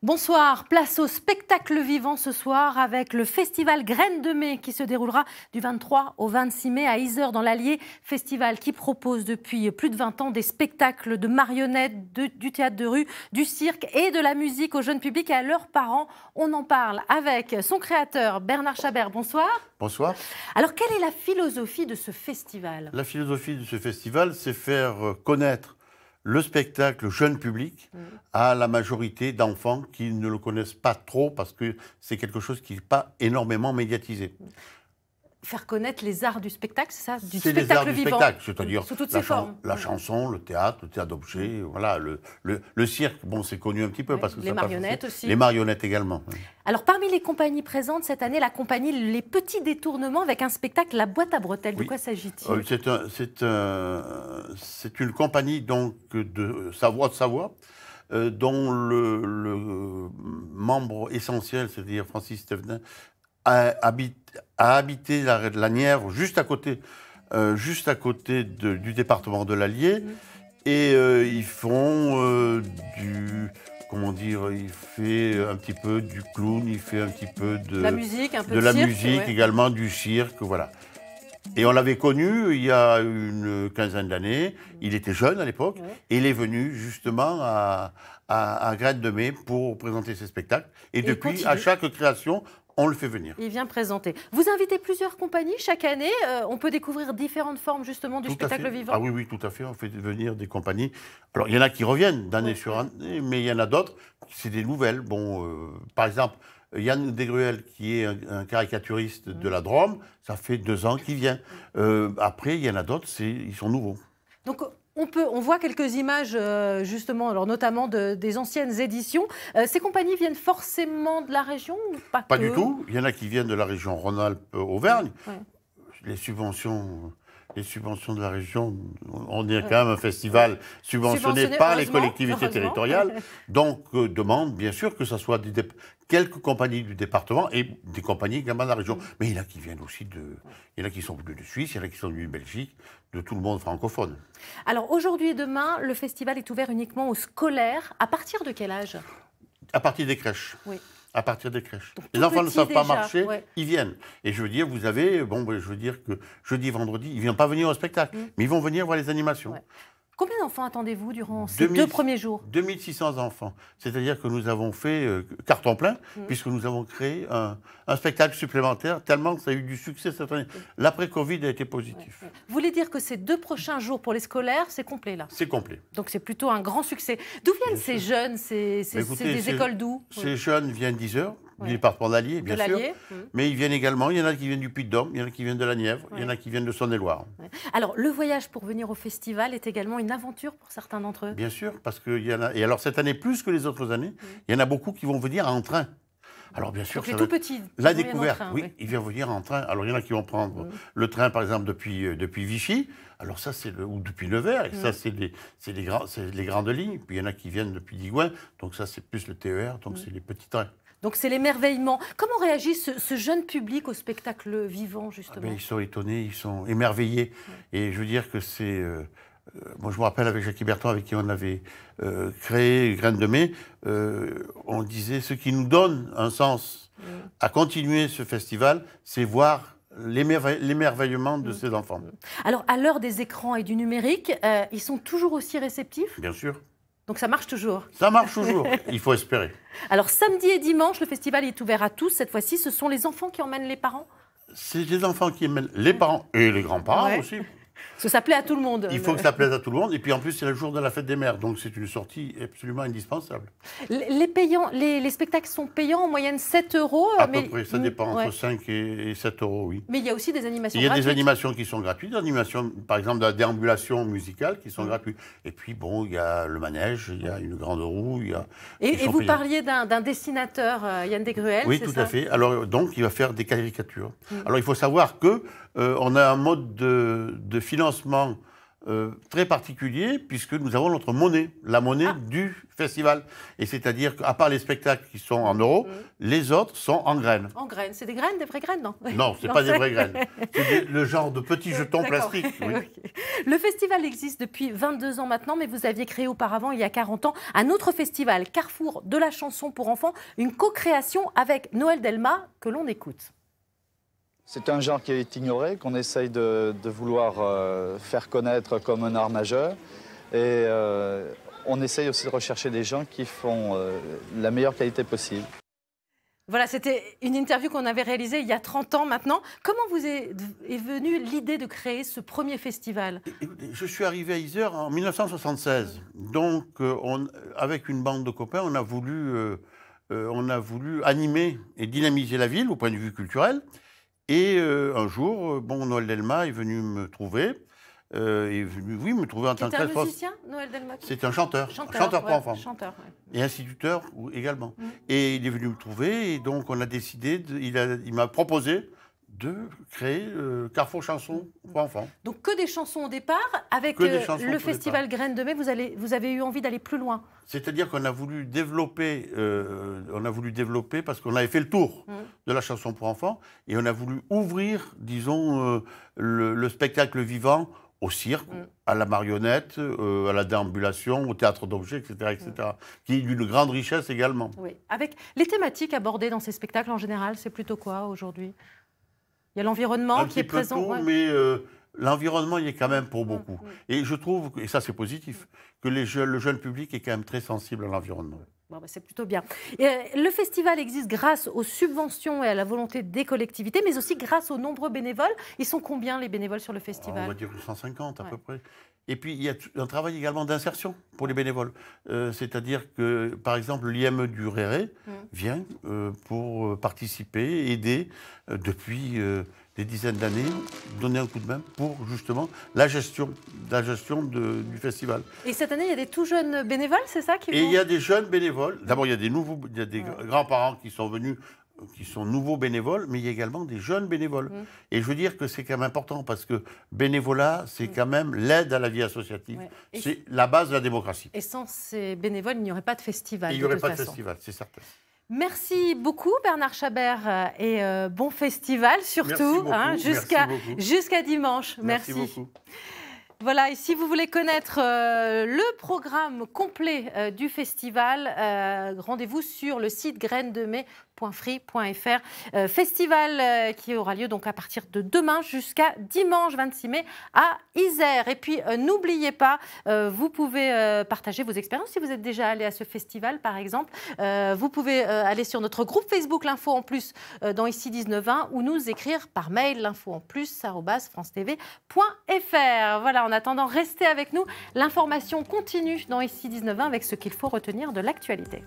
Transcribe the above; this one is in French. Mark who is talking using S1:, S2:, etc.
S1: Bonsoir, place au spectacle vivant ce soir avec le festival Graines de Mai qui se déroulera du 23 au 26 mai à Yzeure dans l'Allier. Festival qui propose depuis plus de 20 ans des spectacles de marionnettes, du théâtre de rue, du cirque et de la musique au jeune public et à leurs parents. On en parle avec son créateur Bernard Chabert. Bonsoir.
S2: Bonsoir.
S1: Alors quelle est la philosophie de ce festival?
S2: La philosophie de ce festival, c'est faire connaître le spectacle jeune public à la majorité d'enfants qui ne le connaissent pas trop parce que c'est quelque chose qui n'est pas énormément médiatisé.
S1: Faire connaître les arts du spectacle, c'est ça?
S2: C'est les arts du spectacle, c'est-à-dire
S1: sous toutes ses formes.
S2: La chanson, le théâtre d'objets, voilà, le cirque, bon, c'est connu un petit peu parce que
S1: les marionnettes aussi.
S2: Les marionnettes également. Oui.
S1: Alors, parmi les compagnies présentes cette année, la compagnie Les Petits Détournements avec un spectacle La Boîte à Bretelles. De quoi s'agit-il?
S2: C'est une compagnie donc de Savoie, dont le membre essentiel, c'est-à-dire Francis Thévenin, a habité la Nièvre, juste à côté du département de l'Allier. Et ils font comment dire, il fait un petit peu du clown, il fait un petit peu de
S1: la musique, un peu
S2: de la
S1: cirque,
S2: musique également, du cirque, voilà. Et on l'avait connu il y a une quinzaine d'années. Il était jeune à l'époque et il est venu justement à Graines de Mai pour présenter ses spectacles. Et depuis, à chaque création, on le fait venir.
S1: Il vient présenter. Vous invitez plusieurs compagnies chaque année. On peut découvrir différentes formes justement du spectacle vivant.
S2: Ah oui, oui, tout à fait. On fait venir des compagnies. Alors, il y en a qui reviennent d'année sur année, mais il y en a d'autres, c'est des nouvelles. Bon, par exemple, Yann Desgruelles, qui est un caricaturiste de la Drôme, ça fait 2 ans qu'il vient. Après, il y en a d'autres, ils sont nouveaux.
S1: Donc, on voit quelques images, justement, alors notamment des anciennes éditions. Ces compagnies viennent forcément de la région ou pas?
S2: Pas du tout. Il y en a qui viennent de la région Rhône-Alpes-Auvergne. Les subventions de la région, on est quand même un festival subventionné par les collectivités territoriales. Donc, demande bien sûr que ce soit quelques compagnies du département et des compagnies également de la région. Mais il y en a qui viennent aussi il y en a qui sont venus de Suisse, il y en a qui sont venus de Belgique, de tout le monde francophone.
S1: Alors, aujourd'hui et demain, le festival est ouvert uniquement aux scolaires. À partir de quel âge?
S2: À partir des crèches.
S1: Oui.
S2: À partir des crèches. Les enfants ne savent pas marcher, ils viennent. Et je veux dire, vous avez, je veux dire que jeudi, vendredi, ils ne viennent pas venir au spectacle, mais ils vont venir voir les animations.
S1: Combien d'enfants attendez-vous durant ces 2 premiers jours?
S2: 2600 enfants. C'est-à-dire que nous avons fait carton plein, puisque nous avons créé un spectacle supplémentaire, tellement que ça a eu du succès cette année. L'après-Covid a été positif.
S1: Vous voulez dire que ces 2 prochains jours pour les scolaires, c'est complet là?
S2: C'est complet.
S1: Donc c'est plutôt un grand succès. D'où viennent ces jeunes? C'est des écoles d'où?
S2: Ces jeunes viennent d'Yzeure, du département d'Allier, bien sûr. Mais ils viennent également, il y en a qui viennent du Puy-de-Dôme, il y en a qui viennent de la Nièvre, il y en a qui viennent de Saône-et-Loire.
S1: Alors, le voyage pour venir au festival est également une aventure pour certains d'entre eux?
S2: Bien sûr, parce qu'il y en a... Et alors, cette année, plus que les autres années, il y en a beaucoup qui vont venir en train. Alors, bien sûr,
S1: les tout petits.
S2: La découverte, ils viennent venir en train. Alors, il y en a qui vont prendre le train, par exemple, depuis Vichy. Alors ça, ou depuis Nevers, et ça, c'est les grandes lignes. Puis il y en a qui viennent depuis Digoin, donc ça, c'est plus le TER, donc c'est les petits trains.
S1: Donc c'est l'émerveillement. Comment réagit ce jeune public au spectacle vivant, justement?
S2: Ils sont étonnés, ils sont émerveillés. Et je veux dire que c'est... moi, je me rappelle avec Jacques Bertrand, avec qui on avait créé Graines de Mai, on disait, ce qui nous donne un sens à continuer ce festival, c'est voir l'émerveillement de ces enfants.
S1: Alors, à l'heure des écrans et du numérique, ils sont toujours aussi réceptifs?
S2: Bien sûr.
S1: Donc ça marche toujours?
S2: Ça marche toujours, il faut espérer.
S1: Alors samedi et dimanche, le festival est ouvert à tous. Cette fois-ci, ce sont les enfants qui emmènent les parents?
S2: C'est les enfants qui emmènent les parents et les grands-parents aussi.
S1: Parce que ça plaît à tout le monde.
S2: Il faut que ça plaise à tout le monde. Et puis en plus, c'est le jour de la fête des mères. Donc c'est une sortie absolument indispensable.
S1: Les spectacles sont payants, en moyenne 7 €.
S2: À peu près, ça dépend, entre 5 et 7 €, oui.
S1: Mais il y a aussi des animations
S2: gratuites. Il y a des animations qui sont gratuites, des animations, par exemple, de la déambulation musicale qui sont gratuites. Et puis, bon, il y a le manège, il y a une grande roue.
S1: Et vous parliez d'un dessinateur, Yann Desgruelles,
S2: oui, tout à fait. Alors, donc, il va faire des caricatures. Alors, il faut savoir que on a un mode de financement très particulier puisque nous avons notre monnaie, la monnaie du festival. Et c'est-à-dire qu'à part les spectacles qui sont en euros, les autres sont en graines.
S1: En graines, c'est des graines, des vraies graines, non?
S2: Non, ce n'est pas des vraies graines. C'est le genre de petits jetons plastiques. Oui.
S1: Okay. Le festival existe depuis 22 ans maintenant, mais vous aviez créé auparavant, il y a 40 ans, un autre festival, Carrefour de la chanson pour enfants, une co-création avec Noël Delma, que l'on écoute.
S3: C'est un genre qui est ignoré, qu'on essaye de vouloir faire connaître comme un art majeur. Et on essaye aussi de rechercher des gens qui font la meilleure qualité possible.
S1: Voilà, c'était une interview qu'on avait réalisée il y a 30 ans maintenant. Comment vous est venue l'idée de créer ce premier festival?
S2: Je suis arrivé à Yzeure en 1976. Donc, avec une bande de copains, on a voulu animer et dynamiser la ville au point de vue culturel. Et un jour, Noël Delma est venu me trouver. Est venu, me trouver en tant que
S1: responsable. C'est un musicien, Noël Delma?
S2: C'est un chanteur. Chanteur pour enfants.
S1: Chanteur,
S2: et instituteur également. Et il est venu me trouver, et donc on a décidé, il m'a proposé de créer Carrefour Chanson pour enfants.
S1: Donc que des chansons au départ, avec le festival Graines de Mai, vous avez eu envie d'aller plus loin. C'est-à-dire
S2: qu'on a voulu développer, parce qu'on avait fait le tour de la chanson pour enfants, et on a voulu ouvrir, disons, le spectacle vivant au cirque, à la marionnette, à la déambulation, au théâtre d'objets, etc., qui est d'une grande richesse également.
S1: Oui. Avec les thématiques abordées dans ces spectacles, en général, c'est plutôt quoi aujourd'hui? Il y a l'environnement qui est présent.
S2: Mais l'environnement, il est quand même pour beaucoup. Et je trouve, et ça c'est positif, que le jeune public est quand même très sensible à l'environnement.
S1: Bon, c'est plutôt bien. Le festival existe grâce aux subventions et à la volonté des collectivités, mais aussi grâce aux nombreux bénévoles. Ils sont combien les bénévoles sur le festival?
S2: On va dire 150 à peu près. Et puis il y a un travail également d'insertion pour les bénévoles. C'est-à-dire que, par exemple, l'IME du Réré vient pour participer, aider depuis des dizaines d'années, donner un coup de main pour justement la gestion du festival.
S1: Et cette année, il y a des tout jeunes bénévoles, c'est ça qui
S2: Et il y a des jeunes bénévoles. D'abord, il y a des grands-parents qui sont venus, qui sont nouveaux bénévoles, mais il y a également des jeunes bénévoles. Et je veux dire que c'est quand même important parce que bénévolat, c'est quand même l'aide à la vie associative. C'est la base de la démocratie.
S1: Et sans ces bénévoles, il n'y aurait pas de festival.
S2: Il n'y aurait pas de festival, c'est certain.
S1: Merci beaucoup Bernard Chabert et bon festival surtout, jusqu'à dimanche.
S2: Merci beaucoup.
S1: Voilà, et si vous voulez connaître le programme complet du festival, rendez-vous sur le site grainesdemai.free.fr. Festival qui aura lieu donc à partir de demain jusqu'à dimanche 26 mai à Isère. Et puis n'oubliez pas, vous pouvez partager vos expériences si vous êtes déjà allé à ce festival par exemple. Vous pouvez aller sur notre groupe Facebook L'Info en Plus dans Ici 1920 ou nous écrire par mail l'infoenplus@francetv.fr. Voilà, en attendant, restez avec nous. L'information continue dans Ici 1920 avec ce qu'il faut retenir de l'actualité.